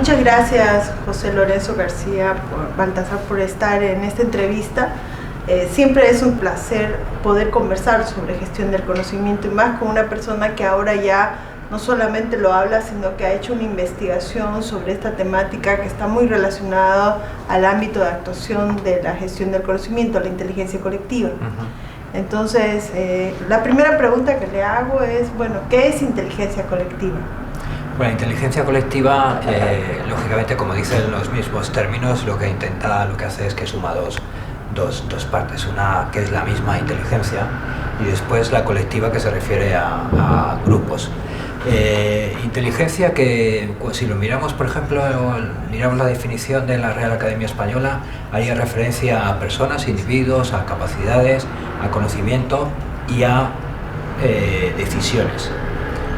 Muchas gracias, José Lorenzo García Baltazar, por estar en esta entrevista. Siempre es un placer poder conversar sobre gestión del conocimiento, y más con una persona que ahora ya no solamente lo habla, sino que ha hecho una investigación sobre esta temática que está muy relacionada al ámbito de actuación de la gestión del conocimiento, la inteligencia colectiva. Entonces, la primera pregunta que le hago es, bueno, ¿qué es inteligencia colectiva? Bueno, inteligencia colectiva, lógicamente, como dicen los mismos términos, lo que hace es que suma dos partes. Una que es la misma inteligencia y después la colectiva, que se refiere a grupos. Inteligencia que, si lo miramos, por ejemplo, miramos la definición de la Real Academia Española, haría referencia a personas, individuos, a capacidades, a conocimiento y a decisiones.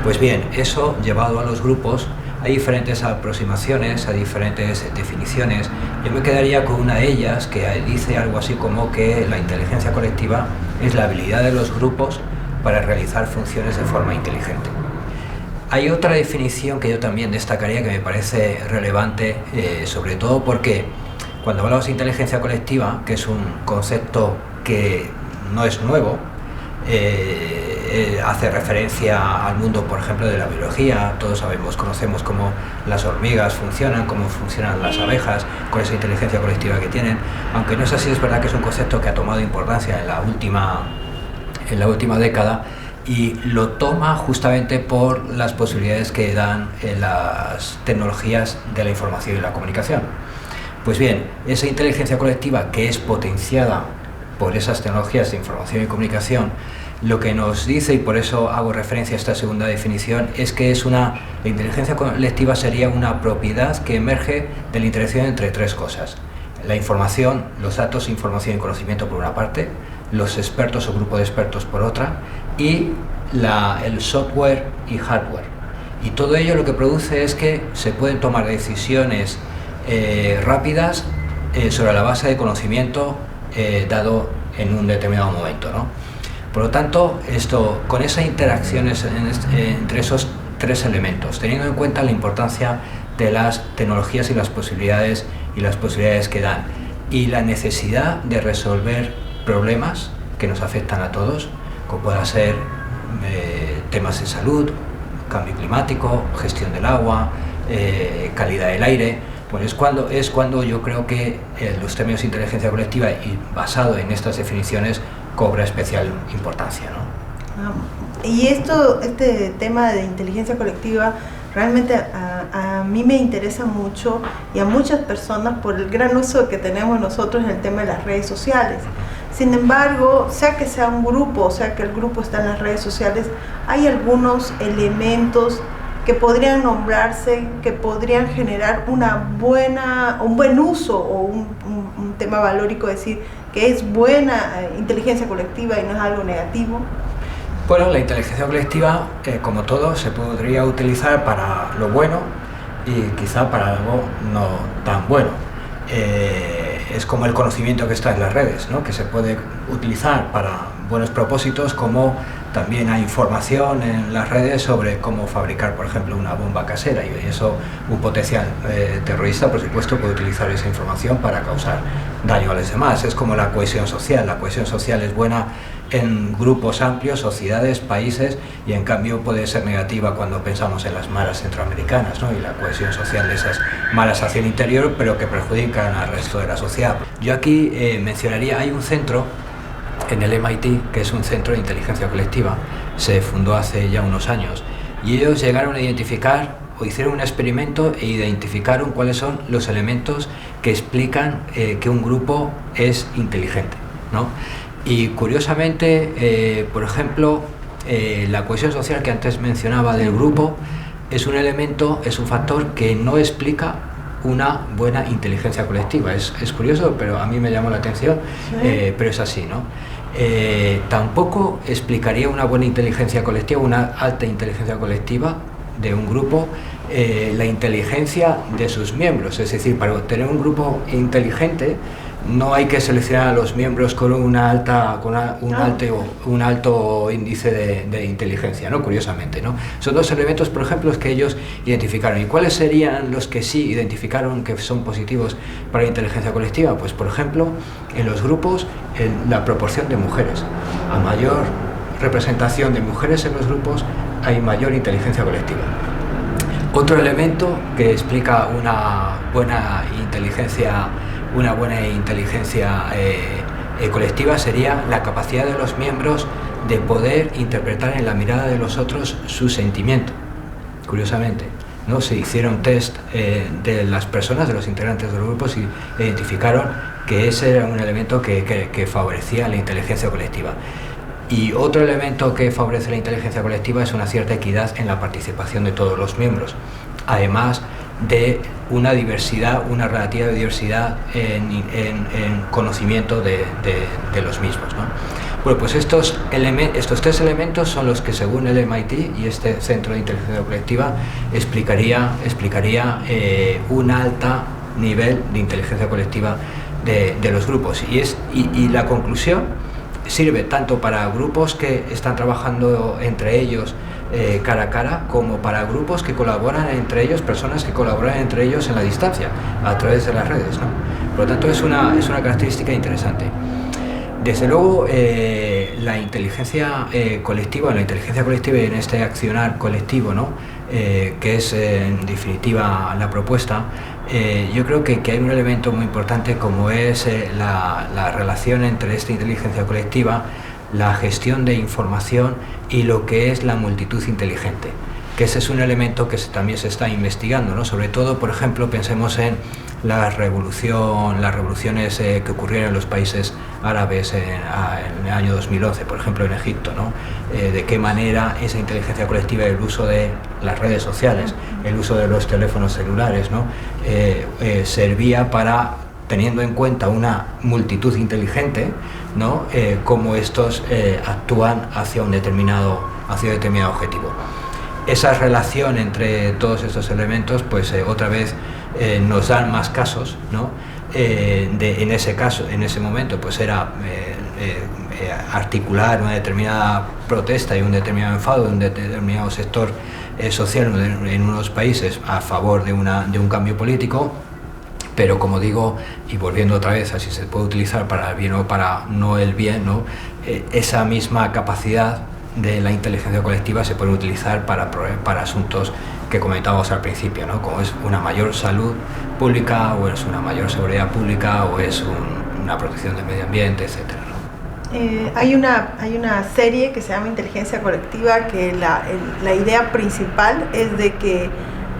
Pues bien, eso llevado a los grupos, hay diferentes aproximaciones, hay diferentes definiciones. Yo me quedaría con una de ellas que dice algo así como que la inteligencia colectiva es la habilidad de los grupos para realizar funciones de forma inteligente. Hay otra definición que yo también destacaría, que me parece relevante, sobre todo porque cuando hablamos de inteligencia colectiva, que es un concepto que no es nuevo, hace referencia al mundo, por ejemplo, de la biología. Todos conocemos cómo las hormigas funcionan, cómo funcionan las abejas, con esa inteligencia colectiva que tienen. Aunque no es así, es verdad que es un concepto que ha tomado importancia en la última década, y lo toma justamente por las posibilidades que dan las tecnologías de la información y la comunicación. Pues bien, esa inteligencia colectiva, que es potenciada por esas tecnologías de información y comunicación, lo que nos dice, y por eso hago referencia a esta segunda definición, es que la inteligencia colectiva sería una propiedad que emerge de la interacción entre tres cosas: la información, los datos, información y conocimiento por una parte, los expertos o grupo de expertos por otra, y el software y hardware. Y todo ello lo que produce es que se pueden tomar decisiones rápidas sobre la base de conocimiento dado en un determinado momento, ¿no? Por lo tanto, con esas interacciones entre esos tres elementos, teniendo en cuenta la importancia de las tecnologías y las posibilidades que dan, y la necesidad de resolver problemas que nos afectan a todos, como puedan ser temas de salud, cambio climático, gestión del agua, calidad del aire. Pues es cuando yo creo que los términos de inteligencia colectiva, y basado en estas definiciones, cobra especial importancia, ¿no? Y este tema de inteligencia colectiva realmente a mí me interesa mucho, y a muchas personas, por el gran uso que tenemos nosotros en el tema de las redes sociales. Sin embargo, sea que sea un grupo, o sea que el grupo está en las redes sociales, hay algunos elementos que podrían nombrarse, que podrían generar un buen uso, o un tema valórico, decir que es buena inteligencia colectiva y no es algo negativo. Bueno, la inteligencia colectiva, como todo, se podría utilizar para lo bueno y quizá para algo no tan bueno. Es como el conocimiento que está en las redes, ¿no? Que se puede utilizar para buenos propósitos, como también hay información en las redes sobre cómo fabricar, por ejemplo, una bomba casera, y eso un potencial terrorista, por supuesto, puede utilizar esa información para causar daño a los demás. Es como la cohesión social. La cohesión social es buena en grupos amplios, sociedades, países, y en cambio puede ser negativa cuando pensamos en las maras centroamericanas, ¿no? Y la cohesión social de esas maras hacia el interior, pero que perjudican al resto de la sociedad. Yo aquí mencionaría, hay un centro en el MIT, que es un centro de inteligencia colectiva, se fundó hace ya unos años, y ellos llegaron a identificar, o hicieron un experimento e identificaron cuáles son los elementos que explican que un grupo es inteligente, ¿no? Y curiosamente, por ejemplo, la cohesión social que antes mencionaba del grupo es un elemento, es un factor que no explica una buena inteligencia colectiva. Es curioso, pero a mí me llamó la atención, pero es así, ¿no? Tampoco explicaría una buena inteligencia colectiva, una alta inteligencia colectiva de un grupo, la inteligencia de sus miembros. Es decir, para tener un grupo inteligente no hay que seleccionar a los miembros con un alto índice de inteligencia, ¿no? Curiosamente, ¿no? Son dos elementos, por ejemplo, que ellos identificaron. ¿Y cuáles serían los que sí identificaron que son positivos para la inteligencia colectiva? Pues, por ejemplo, en los grupos, en la proporción de mujeres. A mayor representación de mujeres en los grupos, hay mayor inteligencia colectiva. Otro elemento que explica una buena inteligencia colectiva sería la capacidad de los miembros de poder interpretar en la mirada de los otros su sentimiento. Curiosamente, ¿no? Se hicieron test de las personas, de los integrantes de los grupos, y identificaron que ese era un elemento que favorecía la inteligencia colectiva. Y otro elemento que favorece la inteligencia colectiva es una cierta equidad en la participación de todos los miembros, además de una diversidad, una relativa diversidad en conocimiento de los mismos, ¿no? Bueno, pues estos tres elementos son los que, según el MIT y este Centro de Inteligencia Colectiva, explicaría un alto nivel de inteligencia colectiva de los grupos. Y la conclusión sirve tanto para grupos que están trabajando entre ellos cara a cara, como para grupos que colaboran entre ellos, personas que colaboran entre ellos en la distancia, a través de las redes, ¿no? Por lo tanto, es una característica interesante. Desde luego, la inteligencia colectiva y en este accionar colectivo, ¿no? Que es en definitiva la propuesta, yo creo que hay un elemento muy importante, como es la relación entre esta inteligencia colectiva, la gestión de información y lo que es la multitud inteligente, que ese es un elemento que también se está investigando, ¿no? Sobre todo, por ejemplo, pensemos en las revoluciones que ocurrieron en los países árabes en el año 2011, por ejemplo en Egipto, ¿no? De qué manera esa inteligencia colectiva y el uso de las redes sociales, el uso de los teléfonos celulares, ¿no? Servía para, teniendo en cuenta una multitud inteligente, ¿no? Cómo estos actúan hacia un determinado objetivo. Esa relación entre todos estos elementos, pues otra vez nos dan más casos, ¿no? En ese momento, pues era articular una determinada protesta y un determinado enfado de un determinado sector social en unos países a favor de un cambio político. Pero, como digo, y volviendo otra vez a si se puede utilizar para el bien o para no el bien, ¿no? Esa misma capacidad de la inteligencia colectiva se puede utilizar para asuntos que comentábamos al principio, ¿no? Como es una mayor salud pública, o es una mayor seguridad pública, o es una protección del medio ambiente, etcétera, ¿no? Hay una serie que se llama Inteligencia Colectiva, que la idea principal es de que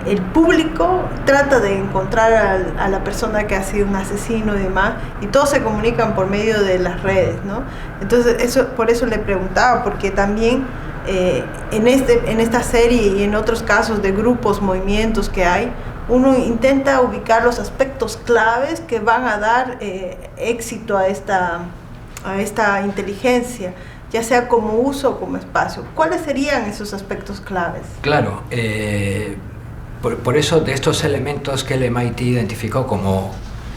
el público trata de encontrar a la persona que ha sido un asesino y demás, y todos se comunican por medio de las redes, ¿no? Entonces, por eso le preguntaba, porque también en esta serie y en otros casos de grupos, movimientos que hay, uno intenta ubicar los aspectos claves que van a dar éxito a esta inteligencia, ya sea como uso o como espacio. ¿Cuáles serían esos aspectos claves? Claro, por eso, de estos elementos que el MIT identificó como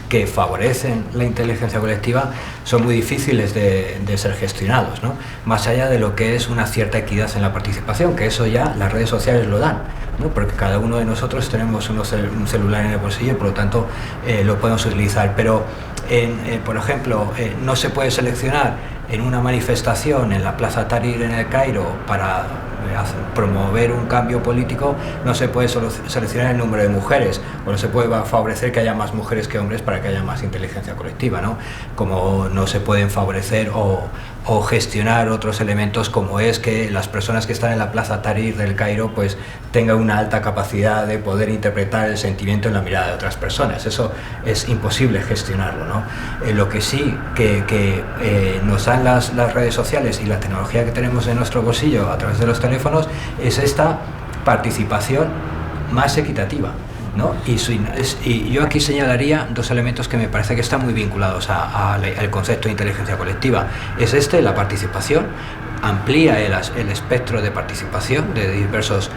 que favorecen la inteligencia colectiva, son muy difíciles de ser gestionados, ¿no? Más allá de lo que es una cierta equidad en la participación, que eso ya las redes sociales lo dan, ¿no? Porque cada uno de nosotros tenemos un celular en el bolsillo y por lo tanto lo podemos utilizar. Pero, por ejemplo, no se puede seleccionar en una manifestación en la Plaza Tahrir en el Cairo para promover un cambio político, no se puede seleccionar el número de mujeres, o no se puede favorecer que haya más mujeres que hombres para que haya más inteligencia colectiva, ¿no? Como no se pueden favorecer o gestionar otros elementos, como es que las personas que están en la Plaza Tahrir del Cairo pues tengan una alta capacidad de poder interpretar el sentimiento en la mirada de otras personas. Eso es imposible gestionarlo, ¿no? Lo que sí que nos dan las redes sociales y la tecnología que tenemos en nuestro bolsillo a través de los teléfonos es esta participación más equitativa, ¿no? Y yo aquí señalaría dos elementos que me parece que están muy vinculados al concepto de inteligencia colectiva. Es la participación, amplía el espectro de participación de diversos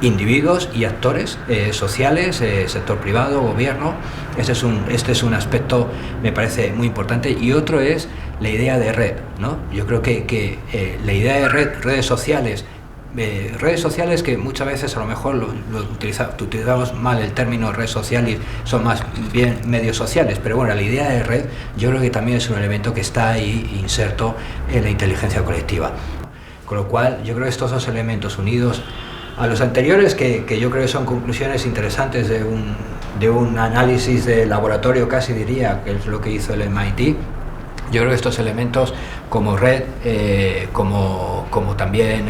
individuos y actores sociales, sector privado, gobierno. Este es un aspecto, me parece muy importante. Y otro es la idea de red, ¿no? Yo creo que la idea de redes sociales que muchas veces a lo mejor utilizamos mal el término red social y son más bien medios sociales, pero bueno, la idea de red yo creo que también es un elemento que está ahí inserto en la inteligencia colectiva. Con lo cual yo creo que estos dos elementos unidos a los anteriores, que yo creo que son conclusiones interesantes de un análisis de laboratorio, casi diría, que es lo que hizo el MIT. Yo creo que estos elementos como red, como también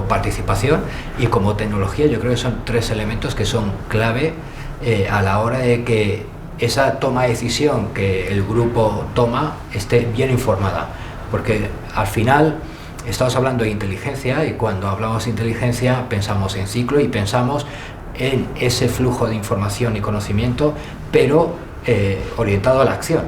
participación y como tecnología, yo creo que son tres elementos que son clave a la hora de que esa toma de decisión que el grupo toma esté bien informada, porque al final estamos hablando de inteligencia y cuando hablamos de inteligencia pensamos en ciclo y pensamos en ese flujo de información y conocimiento, pero orientado a la acción.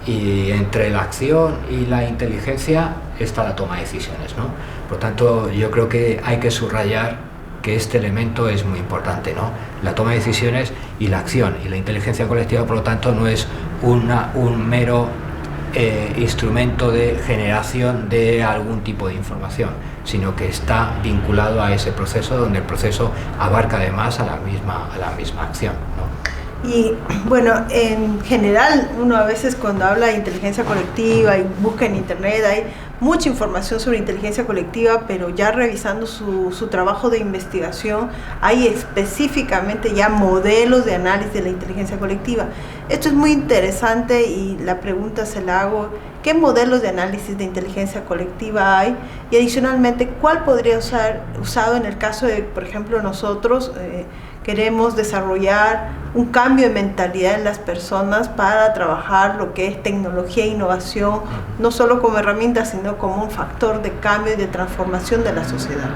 Y entre la acción y la inteligencia está la toma de decisiones, ¿no? Por lo tanto, yo creo que hay que subrayar que este elemento es muy importante, ¿no? La toma de decisiones y la acción. Y la inteligencia colectiva, por lo tanto, no es un mero instrumento de generación de algún tipo de información, sino que está vinculado a ese proceso, donde el proceso abarca además a la misma acción, ¿no? Y bueno, en general uno a veces cuando habla de inteligencia colectiva y busca en internet hay mucha información sobre inteligencia colectiva, pero ya revisando su trabajo de investigación hay específicamente ya modelos de análisis de la inteligencia colectiva. Esto es muy interesante y la pregunta se la hago: ¿qué modelos de análisis de inteligencia colectiva hay? Y adicionalmente, ¿cuál podría ser usado en el caso de, por ejemplo, nosotros queremos desarrollar un cambio de mentalidad en las personas para trabajar lo que es tecnología e innovación, no solo como herramienta, sino como un factor de cambio y de transformación de la sociedad?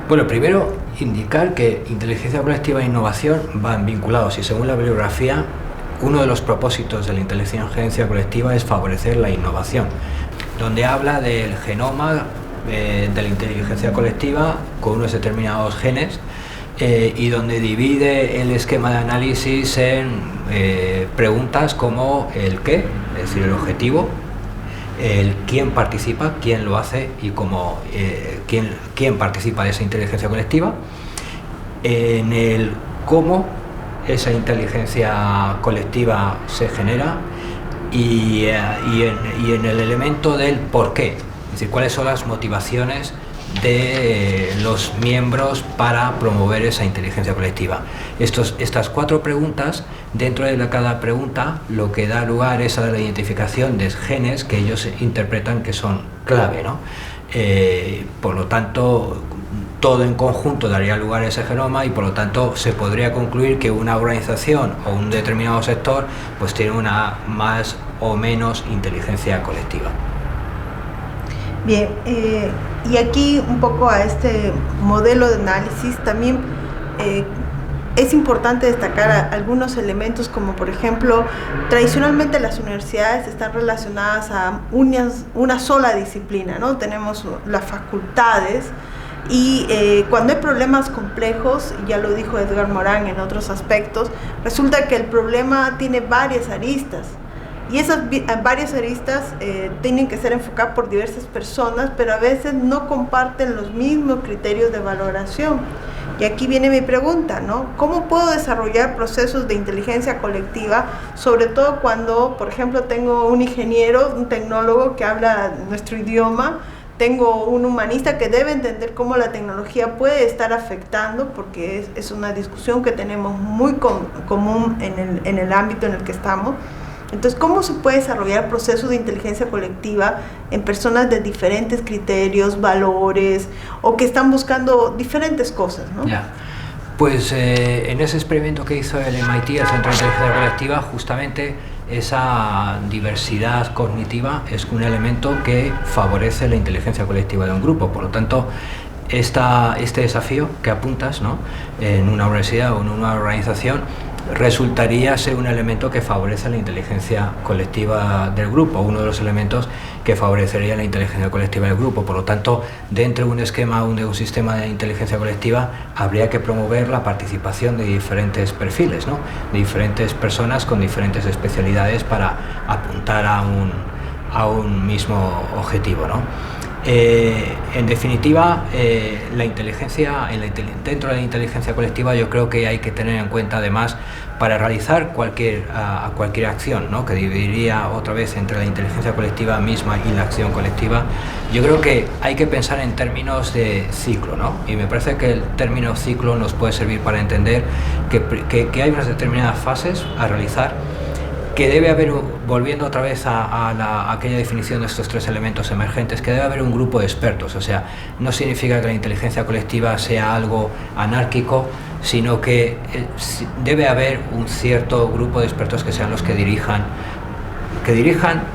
Bueno, primero indicar que inteligencia colectiva e innovación van vinculados y según la bibliografía, uno de los propósitos de la inteligencia colectiva es favorecer la innovación, donde habla del genoma de la inteligencia colectiva con unos determinados genes, y donde divide el esquema de análisis en preguntas como el qué, es decir, el objetivo, el quién participa, quién lo hace y cómo, quién participa de esa inteligencia colectiva, en el cómo esa inteligencia colectiva se genera y en el elemento del por qué, es decir, cuáles son las motivaciones de los miembros para promover esa inteligencia colectiva. Estas cuatro preguntas, dentro de cada pregunta lo que da lugar es a la identificación de genes que ellos interpretan que son clave, ¿no? Por lo tanto, todo en conjunto daría lugar a ese genoma y por lo tanto se podría concluir que una organización o un determinado sector pues tiene una más o menos inteligencia colectiva. Bien, y aquí un poco a este modelo de análisis también es importante destacar algunos elementos como por ejemplo, tradicionalmente las universidades están relacionadas a una sola disciplina, ¿no? Tenemos las facultades y cuando hay problemas complejos, ya lo dijo Edgar Morin en otros aspectos, resulta que el problema tiene varias aristas. Y esas varias aristas tienen que ser enfocadas por diversas personas, pero a veces no comparten los mismos criterios de valoración. Y aquí viene mi pregunta, ¿no? ¿Cómo puedo desarrollar procesos de inteligencia colectiva, sobre todo cuando, por ejemplo, tengo un ingeniero, un tecnólogo que habla nuestro idioma, tengo un humanista que debe entender cómo la tecnología puede estar afectando, porque es una discusión que tenemos muy común en el ámbito en el que estamos? Entonces, ¿cómo se puede desarrollar procesos de inteligencia colectiva en personas de diferentes criterios, valores, o que están buscando diferentes cosas, ¿no? Ya. Pues en ese experimento que hizo el MIT, el Centro de Inteligencia Colectiva, justamente esa diversidad cognitiva es un elemento que favorece la inteligencia colectiva de un grupo. Por lo tanto, este desafío que apuntas, ¿no?, en una universidad o en una organización, resultaría ser un elemento que favorece la inteligencia colectiva del grupo, uno de los elementos que favorecería la inteligencia colectiva del grupo. Por lo tanto, dentro de un esquema, de un sistema de inteligencia colectiva, habría que promover la participación de diferentes perfiles, ¿no? De diferentes personas con diferentes especialidades para apuntar a un mismo objetivo, ¿no? En definitiva, dentro de la inteligencia colectiva yo creo que hay que tener en cuenta, además, para realizar cualquier acción, ¿no?, que dividiría otra vez entre la inteligencia colectiva misma y la acción colectiva, yo creo que hay que pensar en términos de ciclo, ¿no? Y me parece que el término ciclo nos puede servir para entender que hay unas determinadas fases a realizar, que debe haber, volviendo otra vez a aquella definición de estos tres elementos emergentes, que debe haber un grupo de expertos. O sea, no significa que la inteligencia colectiva sea algo anárquico, sino que debe haber un cierto grupo de expertos que sean los que dirijan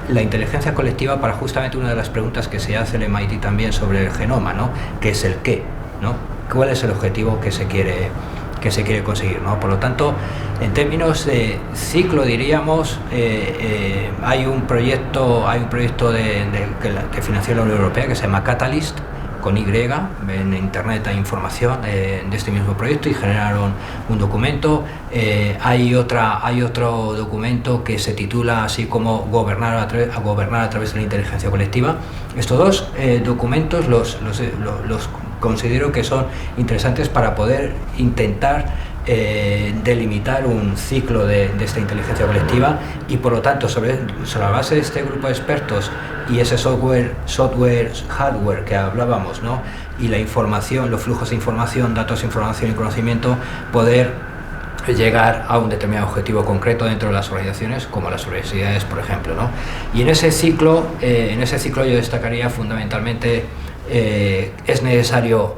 la inteligencia colectiva para justamente una de las preguntas que se hace el MIT también sobre el genoma, ¿no?, que es el qué, ¿no? ¿Cuál es el objetivo que se quiere conseguir, ¿no? Por lo tanto, en términos de ciclo, diríamos, hay un proyecto que financió la Unión Europea, que se llama Catalyst, con Y. En internet hay información de este mismo proyecto y generaron un documento. Hay otro documento que se titula así como gobernar a través de la inteligencia colectiva. Estos dos documentos los considero que son interesantes para poder intentar delimitar un ciclo de esta inteligencia colectiva, y por lo tanto sobre la base de este grupo de expertos y ese software, hardware que hablábamos, ¿no?, y la información, los flujos de información, datos, información y conocimiento, poder llegar a un determinado objetivo concreto dentro de las organizaciones, como las universidades, por ejemplo, ¿no? Y en ese ciclo yo destacaría fundamentalmente es necesario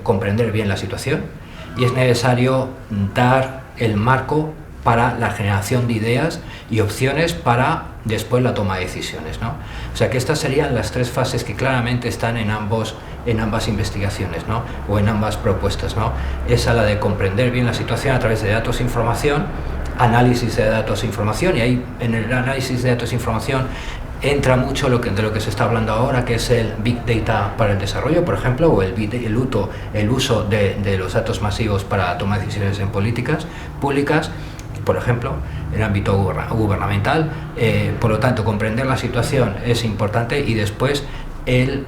comprender bien la situación, y es necesario dar el marco para la generación de ideas y opciones para después la toma de decisiones, ¿no? O sea que estas serían las tres fases que claramente están en ambas investigaciones, ¿no?, o en ambas propuestas, ¿no? Esa, la de comprender bien la situación a través de datos e información, análisis de datos e información, y ahí en el análisis de datos e información entra mucho de lo que se está hablando ahora, que es el Big Data para el desarrollo, por ejemplo, o el uso de los datos masivos para tomar decisiones en políticas públicas, por ejemplo, en el ámbito gubernamental. Por lo tanto, comprender la situación es importante, y después el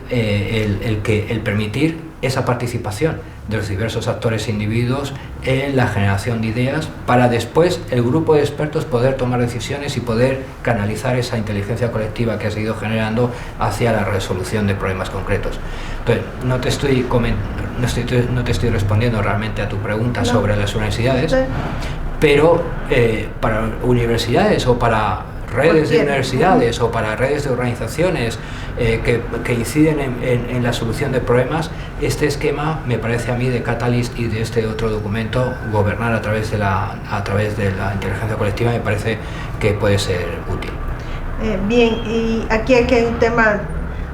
permitir esa participación de los diversos actores e individuos en la generación de ideas, para después el grupo de expertos poder tomar decisiones y poder canalizar esa inteligencia colectiva que has ido generando hacia la resolución de problemas concretos. Entonces, no te estoy respondiendo realmente a tu pregunta sobre las universidades, pero para universidades o para redes de universidades o para redes de organizaciones que inciden en la solución de problemas, este esquema me parece a mí de Catalyst y de este otro documento, gobernar a través de la inteligencia colectiva, me parece que puede ser útil. Bien, y aquí hay un tema,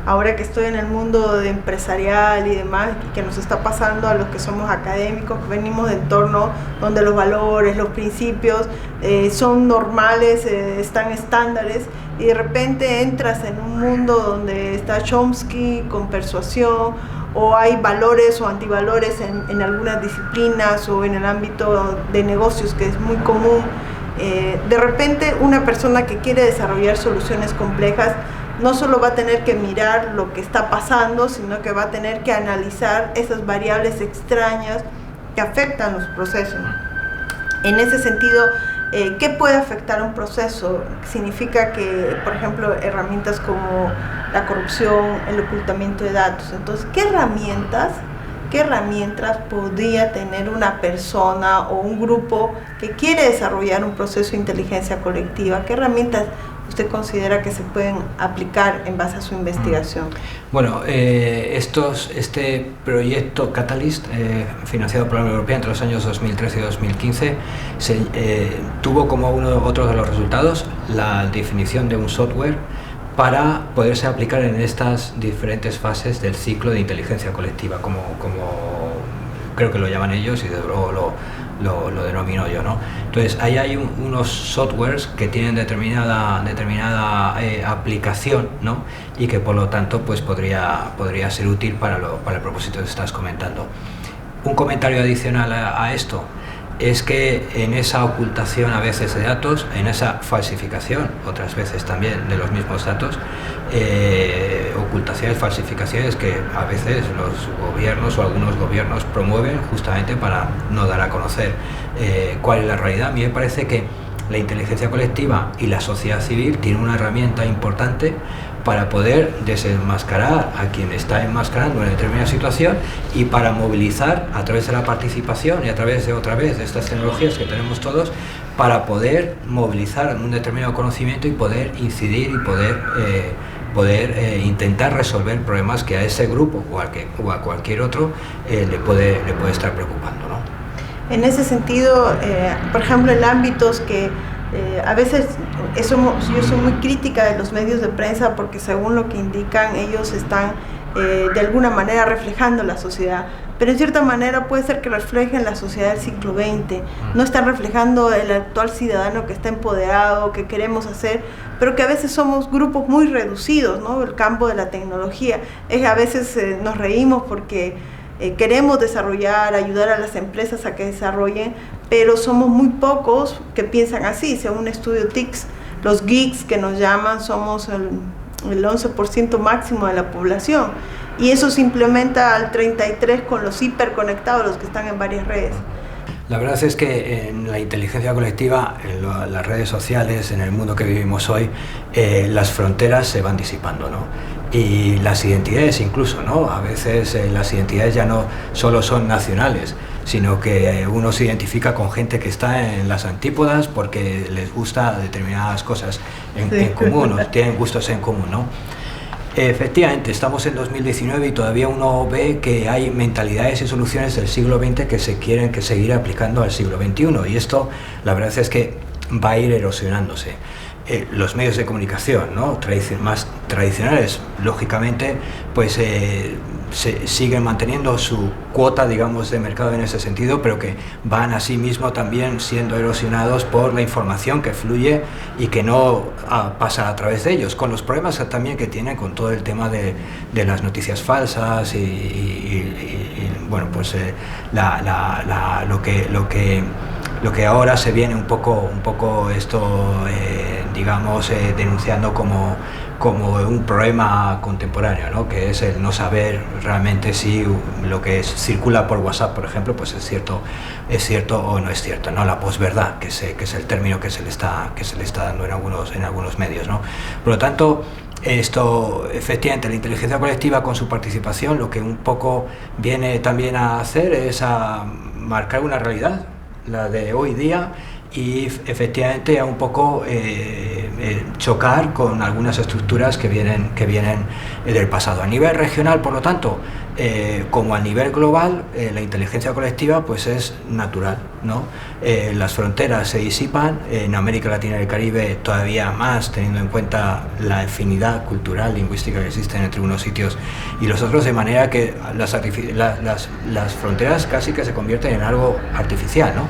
ahora que estoy en el mundo de empresarial y demás, que nos está pasando a los que somos académicos, que venimos de entornos donde los valores, los principios son normales, están estándares, y de repente entras en un mundo donde está Chomsky con persuasión, o hay valores o antivalores en algunas disciplinas o en el ámbito de negocios, que es muy común. De repente una persona que quiere desarrollar soluciones complejas no solo va a tener que mirar lo que está pasando, sino que va a tener que analizar esas variables extrañas que afectan los procesos. En ese sentido, ¿qué puede afectar un proceso? Significa que, por ejemplo, herramientas como la corrupción, el ocultamiento de datos. Entonces, ¿qué herramientas podría tener una persona o un grupo que quiere desarrollar un proceso de inteligencia colectiva? ¿Qué herramientas usted considera que se pueden aplicar en base a su investigación? Bueno, este proyecto Catalyst, financiado por la Unión Europea entre los años 2013 y 2015, tuvo como otro de los resultados la definición de un software para poderse aplicar en estas diferentes fases del ciclo de inteligencia colectiva, como creo que lo llaman ellos, y de luego lo denomino yo, ¿no? Entonces ahí hay unos softwares que tienen determinada aplicación, ¿no? Y que por lo tanto pues podría ser útil para el propósito que estás comentando. Un comentario adicional a esto es que en esa ocultación a veces de datos, en esa falsificación otras veces también de los mismos datos, ocultaciones, falsificaciones que a veces los gobiernos o algunos gobiernos promueven justamente para no dar a conocer cuál es la realidad. A mí me parece que la inteligencia colectiva y la sociedad civil tienen una herramienta importante para poder desenmascarar a quien está enmascarando una determinada situación y para movilizar a través de la participación y a través de estas tecnologías que tenemos todos, para poder movilizar un determinado conocimiento y poder incidir y poder intentar resolver problemas que a ese grupo o a cualquier otro le puede estar preocupando, ¿no? En ese sentido, por ejemplo, en ámbitos que a veces yo soy muy crítica de los medios de prensa porque según lo que indican ellos están de alguna manera reflejando la sociedad, pero en cierta manera puede ser que reflejen la sociedad del siglo XX, no están reflejando el actual ciudadano que está empoderado, que queremos hacer, pero que a veces somos grupos muy reducidos, ¿no? El campo de la tecnología, a veces nos reímos porque queremos desarrollar, ayudar a las empresas a que desarrollen, pero somos muy pocos que piensan así. Según un estudio TICS, los geeks que nos llaman somos el 11% máximo de la población, y eso se implementa al 33% con los hiperconectados, los que están en varias redes. La verdad es que en la inteligencia colectiva, en las redes sociales, en el mundo que vivimos hoy, las fronteras se van disipando, ¿no? Y las identidades incluso, ¿no? A veces las identidades ya no solo son nacionales, sino que uno se identifica con gente que está en las antípodas porque les gusta determinadas cosas en común, ¿no? Tienen gustos en común, ¿no? Efectivamente, estamos en 2019 y todavía uno ve que hay mentalidades y soluciones del siglo XX que se quieren seguir aplicando al siglo XXI, y esto la verdad es que va a ir erosionándose. Los medios de comunicación, ¿no? Más tradicionales, lógicamente, pues siguen manteniendo su cuota, digamos, de mercado en ese sentido, pero que van a sí mismo también siendo erosionados por la información que fluye y que no pasa a través de ellos, con los problemas también que tienen con todo el tema de las noticias falsas y bueno, pues lo que ahora se viene un poco esto, digamos, denunciando como un problema contemporáneo, ¿no? Que es el no saber realmente si lo que circula por WhatsApp, por ejemplo, pues es cierto o no es cierto, ¿no? La posverdad, que es el término que se le está dando en algunos medios, ¿no? Por lo tanto, esto, efectivamente, la inteligencia colectiva con su participación lo que un poco viene también a hacer es a marcar una realidad, la de hoy día, y efectivamente a un poco chocar con algunas estructuras que vienen del pasado. A nivel regional, por lo tanto, como a nivel global, la inteligencia colectiva pues es natural, ¿no? Las fronteras se disipan, en América Latina y el Caribe todavía más, teniendo en cuenta la afinidad cultural, lingüística que existe entre unos sitios y los otros, de manera que las fronteras casi que se convierten en algo artificial, ¿no?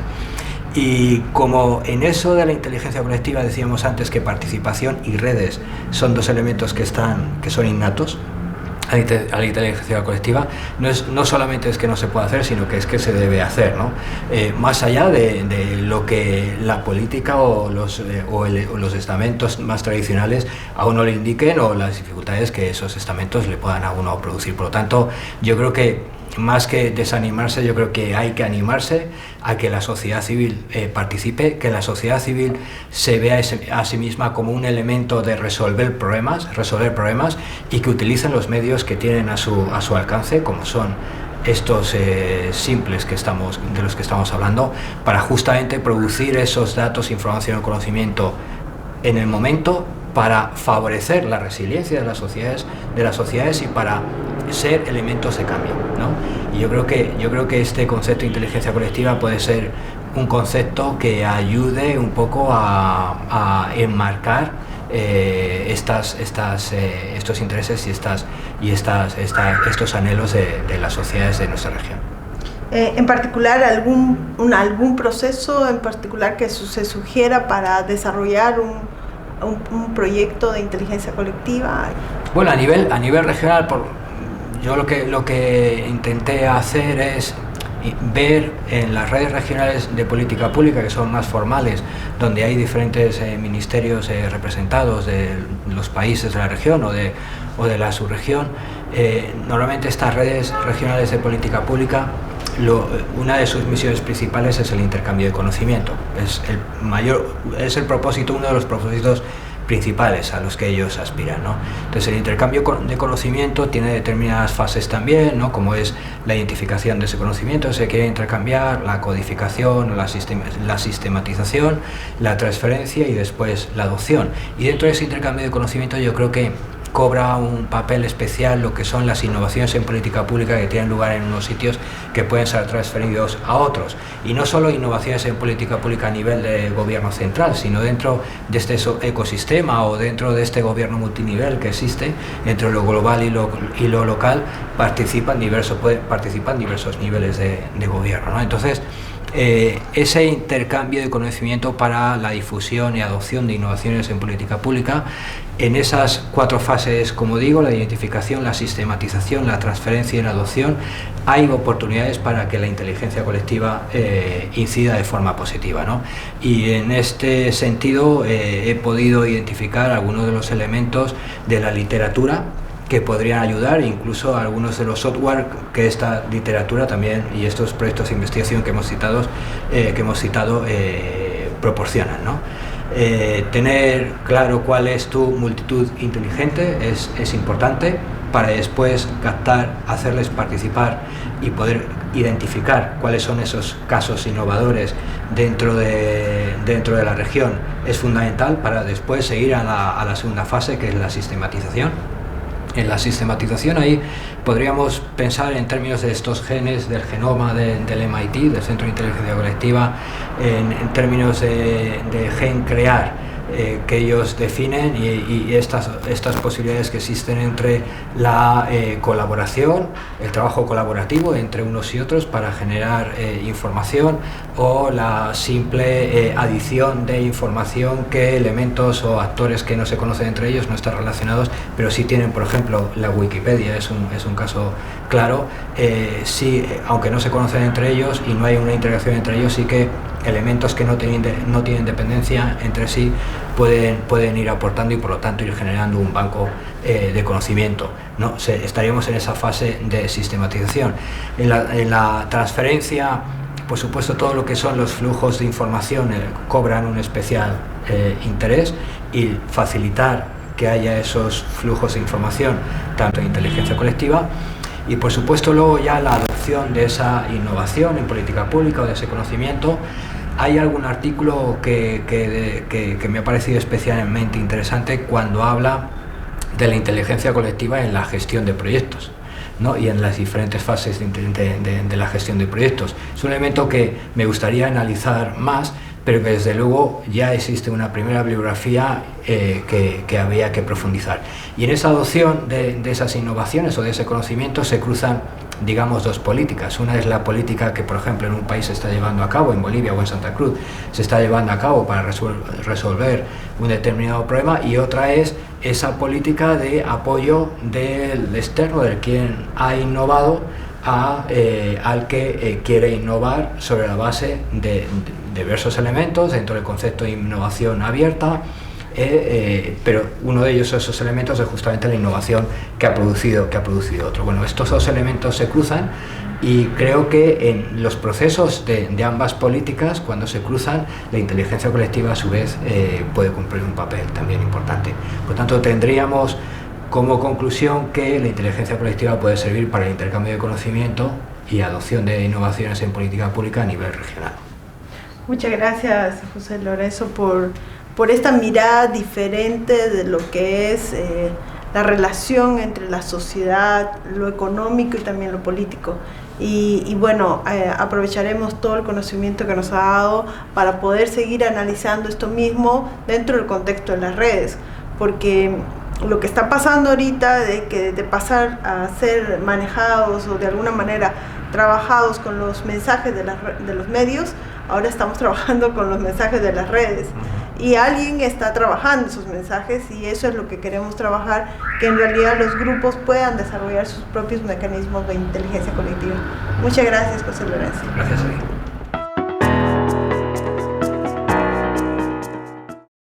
Y como en eso de la inteligencia colectiva decíamos antes que participación y redes son dos elementos que son innatos a la inteligencia colectiva, no solamente es que no se puede hacer, sino que es que se debe hacer, ¿no? Más allá de lo que la política o los estamentos más tradicionales a uno le indiquen, o las dificultades que esos estamentos le puedan a uno producir. Por lo tanto, yo creo que más que desanimarse, yo creo que hay que animarse a que la sociedad civil participe, que la sociedad civil se vea a sí misma como un elemento de resolver problemas y que utilicen los medios que tienen a su alcance, como son estos simples de los que estamos hablando, para justamente producir esos datos, información o conocimiento en el momento, para favorecer la resiliencia de las sociedades y para ser elementos de cambio, ¿no? Y yo creo que este concepto de inteligencia colectiva puede ser un concepto que ayude un poco a enmarcar estos intereses y estos anhelos de las sociedades de nuestra región. En particular, algún proceso en particular que se sugiera para desarrollar un proyecto de inteligencia colectiva. Bueno, a nivel regional, yo lo que intenté hacer es ver en las redes regionales de política pública, que son más formales, donde hay diferentes ministerios representados de los países de la región o de la subregión. Normalmente estas redes regionales de política pública, una de sus misiones principales es el intercambio de conocimiento. Es el propósito, uno de los propósitos principales a los que ellos aspiran, ¿no? Entonces el intercambio de conocimiento tiene determinadas fases también, ¿no? Como es la identificación de ese conocimiento, se quiere intercambiar, la codificación, la sistematización, la transferencia y después la adopción. Y dentro de ese intercambio de conocimiento yo creo que cobra un papel especial lo que son las innovaciones en política pública que tienen lugar en unos sitios que pueden ser transferidos a otros. Y no solo innovaciones en política pública a nivel de gobierno central, sino dentro de este ecosistema o dentro de este gobierno multinivel que existe, entre lo global y lo local, participan diversos niveles de gobierno, ¿no? Entonces, ese intercambio de conocimiento para la difusión y adopción de innovaciones en política pública, en esas 4 fases, como digo, la identificación, la sistematización, la transferencia y la adopción, hay oportunidades para que la inteligencia colectiva incida de forma positiva, ¿no? Y en este sentido he podido identificar algunos de los elementos de la literatura que podrían ayudar, incluso algunos de los software que esta literatura también y estos proyectos de investigación que hemos citado proporcionan, ¿no? Tener claro cuál es tu multitud inteligente es importante para después captar, hacerles participar y poder identificar cuáles son esos casos innovadores dentro de la región. Es fundamental para después seguir a la segunda fase, que es la sistematización. En la sistematización ahí podríamos pensar en términos de estos genes del genoma del MIT, del Centro de Inteligencia Colectiva, en términos de gen crear, que ellos definen y estas posibilidades que existen entre la colaboración, el trabajo colaborativo entre unos y otros para generar información, o la simple adición de información que elementos o actores que no se conocen entre ellos no están relacionados, pero sí tienen, por ejemplo, la Wikipedia es un caso claro, sí, aunque no se conocen entre ellos y no hay una integración entre ellos, sí que elementos que no tienen dependencia entre sí pueden ir aportando y por lo tanto ir generando un banco de conocimiento, ¿no? Estaríamos en esa fase de sistematización. En la transferencia, por supuesto, todo lo que son los flujos de información cobran un especial interés, y facilitar que haya esos flujos de información, tanto en inteligencia colectiva, y por supuesto luego ya la adopción de esa innovación en política pública o de ese conocimiento. Hay algún artículo que me ha parecido especialmente interesante cuando habla de la inteligencia colectiva en la gestión de proyectos, ¿no? Y en las diferentes fases de la gestión de proyectos. Es un elemento que me gustaría analizar más, pero que desde luego ya existe una primera bibliografía que había que profundizar. Y en esa adopción de esas innovaciones o de ese conocimiento se cruzan, digamos, 2 políticas. Una es la política que, por ejemplo, en un país se está llevando a cabo, en Bolivia o en Santa Cruz, se está llevando a cabo para resolver un determinado problema, y otra es esa política de apoyo del externo, del quien ha innovado, al que quiere innovar sobre la base de diversos elementos dentro del concepto de innovación abierta, pero uno de ellos, esos elementos, es justamente la innovación que ha producido otro. Bueno, estos 2 elementos se cruzan, y creo que en los procesos de ambas políticas, cuando se cruzan, la inteligencia colectiva a su vez puede cumplir un papel también importante. Por tanto, tendríamos como conclusión que la inteligencia colectiva puede servir para el intercambio de conocimiento y adopción de innovaciones en política pública a nivel regional. Muchas gracias, José Lorenzo, por esta mirada diferente de lo que es la relación entre la sociedad, lo económico y también lo político. Y bueno, aprovecharemos todo el conocimiento que nos ha dado para poder seguir analizando esto mismo dentro del contexto de las redes, porque lo que está pasando ahorita de pasar a ser manejados o de alguna manera trabajados con los mensajes de los medios, ahora estamos trabajando con los mensajes de las redes. Y alguien está trabajando esos mensajes y eso es lo que queremos trabajar, que en realidad los grupos puedan desarrollar sus propios mecanismos de inteligencia colectiva. Muchas gracias, José Lorenzo. Gracias a ti.